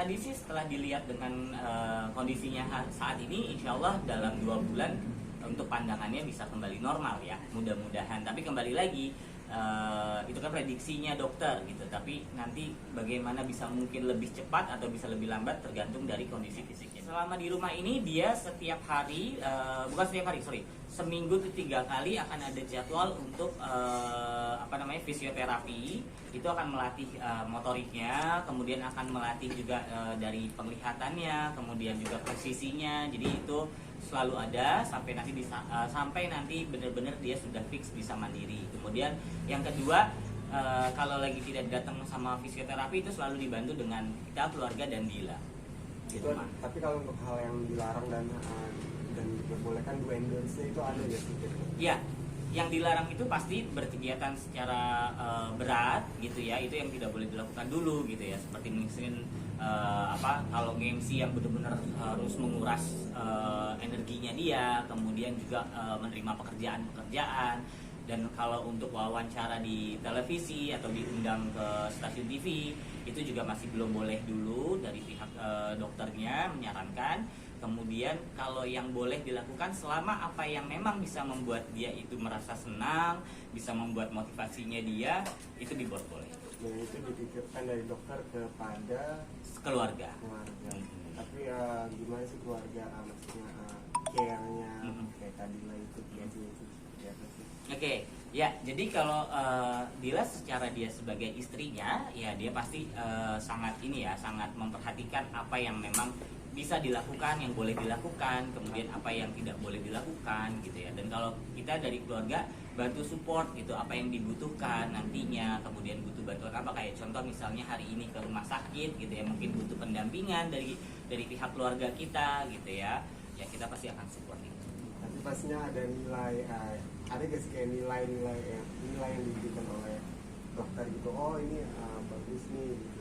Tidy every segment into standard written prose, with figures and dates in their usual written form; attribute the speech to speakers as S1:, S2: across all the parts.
S1: tadi sih setelah dilihat dengan kondisinya saat ini, insya Allah dalam 2 bulan untuk pandangannya bisa kembali normal ya, mudah-mudahan. Tapi kembali lagi, itu kan prediksinya dokter gitu. Tapi nanti bagaimana bisa mungkin lebih cepat atau bisa lebih lambat tergantung dari kondisi fisiknya. Selama di rumah ini dia setiap hari, bukan setiap hari, sorry, seminggu itu 3 kali akan ada jadwal untuk fisioterapi. Itu akan melatih motoriknya, kemudian akan melatih juga dari penglihatannya, kemudian juga presisinya. Jadi itu selalu ada sampai nanti benar-benar dia sudah fix bisa mandiri. Kemudian yang kedua, kalau lagi tidak datang sama fisioterapi itu selalu dibantu dengan kita, keluarga, dan Dila.
S2: Gitu, tapi kalau untuk hal yang dilarang dan diperbolehkan dua endorse itu ada ya sih?
S1: Iya, yang dilarang itu pasti berkegiatan secara berat gitu ya, itu yang tidak boleh dilakukan dulu gitu ya, seperti mungkin kalau MC yang benar-benar harus menguras energinya dia, kemudian juga menerima pekerjaan. Dan kalau untuk wawancara di televisi atau diundang ke stasiun TV itu juga masih belum boleh dulu, dari pihak dokternya menyarankan. Kemudian kalau yang boleh dilakukan selama apa yang memang bisa membuat dia itu merasa senang, bisa membuat motivasinya dia, itu diboleh.
S2: Dan itu dititipkan dari dokter kepada
S1: keluarga.
S2: Tapi gimana sih keluarga, maksudnya care-nya kayak tadi lah itu biasanya itu seperti apa sih?
S1: Oke, ya jadi kalau Dila secara dia sebagai istrinya, ya dia pasti sangat memperhatikan apa yang memang bisa dilakukan, yang boleh dilakukan, kemudian apa yang tidak boleh dilakukan gitu ya. Dan kalau kita dari keluarga bantu support gitu, apa yang dibutuhkan nantinya, kemudian butuh bantuan apa, kayak contoh misalnya hari ini ke rumah sakit gitu ya, mungkin butuh pendampingan dari pihak keluarga kita gitu ya, ya kita pasti akan support itu.
S2: Tapi pastinya ada nilai, ada gak sih kayak nilai yang diberikan oleh dokter gitu, oh ini bagus nih gitu.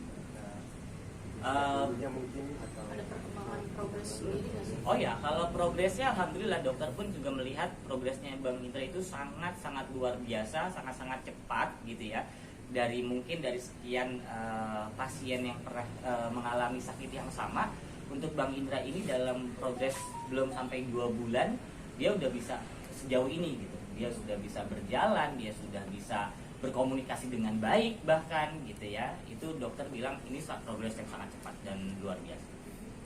S2: Mungkin atau
S3: ada perkembangan progres sendiri nggak sih?
S1: Oh ya, kalau progresnya alhamdulillah dokter pun juga melihat progresnya Bang Indra itu sangat luar biasa, sangat cepat gitu ya. Dari sekian pasien yang pernah mengalami sakit yang sama, untuk Bang Indra ini dalam progres belum sampai 2 bulan dia udah bisa sejauh ini gitu. Dia sudah bisa berjalan, dia sudah bisa berkomunikasi dengan baik bahkan gitu ya. Itu dokter bilang ini progres yang sangat cepat dan luar biasa.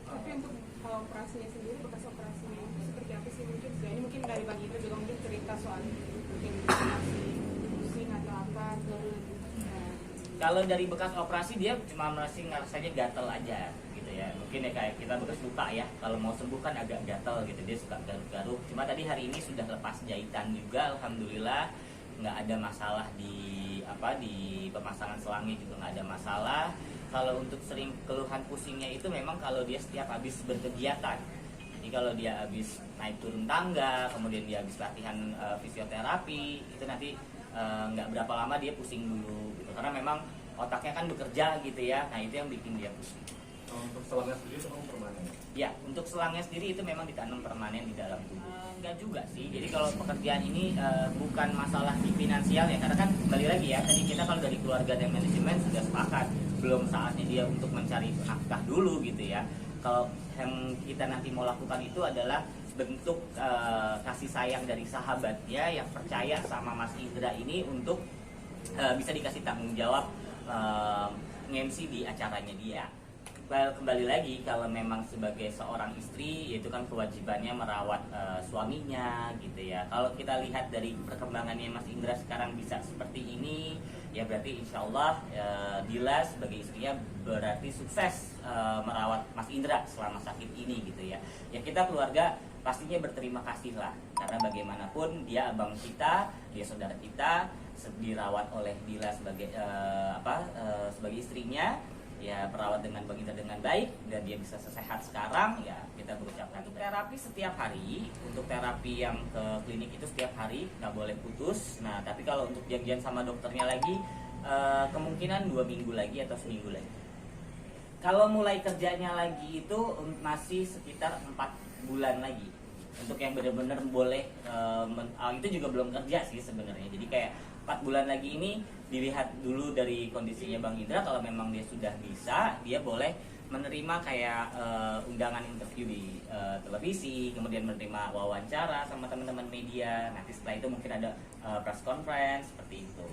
S4: Tapi untuk operasinya sendiri, bekas operasinya itu seperti apa sih? Mungkin dari Bang Indra juga mungkin cerita soal mungkin pusing atau apa gitu.
S1: Kalau dari bekas operasi dia cuma ngerasanya gatel aja gitu ya. Mungkin ya kayak kita bekas luka ya, kalau mau sembuh kan agak gatel gitu, dia suka garuk-garuk. Cuma tadi hari ini sudah lepas jahitan juga, alhamdulillah. Nggak ada masalah di pemasangan selangnya juga nggak ada masalah. Kalau untuk sering keluhan pusingnya itu memang kalau dia setiap habis berkegiatan. Jadi kalau dia habis naik turun tangga, kemudian dia habis latihan fisioterapi, itu nanti nggak berapa lama dia pusing dulu gitu. Karena memang otaknya kan bekerja gitu ya. Nah itu yang bikin dia pusing.
S5: Untuk selangnya sendiri itu memang permanen?
S1: Ya, untuk selangnya sendiri itu memang ditanam permanen di dalam tubuh. Enggak juga sih, jadi kalau pekerjaan ini bukan masalah di finansial ya, karena kan kembali lagi ya, tadi kita kalau dari keluarga dan manajemen sudah sepakat, belum saatnya dia untuk mencari nafkah dulu gitu ya. Kalau yang kita nanti mau lakukan itu adalah bentuk kasih sayang dari sahabatnya yang percaya sama Mas Indra ini untuk bisa dikasih tanggung jawab nge-MC di acaranya dia. Kembali lagi, kalau memang sebagai seorang istri itu kan kewajibannya merawat suaminya gitu ya. Kalau kita lihat dari perkembangannya Mas Indra sekarang bisa seperti ini, ya berarti insya Allah Dila sebagai istrinya berarti sukses merawat Mas Indra selama sakit ini gitu ya. Ya kita keluarga pastinya berterima kasih lah, karena bagaimanapun dia abang kita, dia saudara kita, dirawat oleh Dila sebagai sebagai istrinya, ya perawat dengan Bang Indra dengan baik, dan dia bisa sesehat sekarang, ya kita berucapkan. Untuk terapi setiap hari, untuk terapi yang ke klinik itu setiap hari, nggak boleh putus. Nah tapi kalau untuk janjian sama dokternya lagi, kemungkinan 2 minggu lagi atau seminggu lagi. Kalau mulai kerjanya lagi itu masih sekitar 4 bulan lagi. untuk yang benar-benar boleh itu juga belum kerja sih sebenarnya. Jadi kayak 4 bulan lagi ini dilihat dulu dari kondisinya Bang Indra, kalau memang dia sudah bisa, dia boleh menerima kayak undangan interview di televisi, kemudian menerima wawancara sama teman-teman media. Nanti setelah itu mungkin ada press conference seperti itu.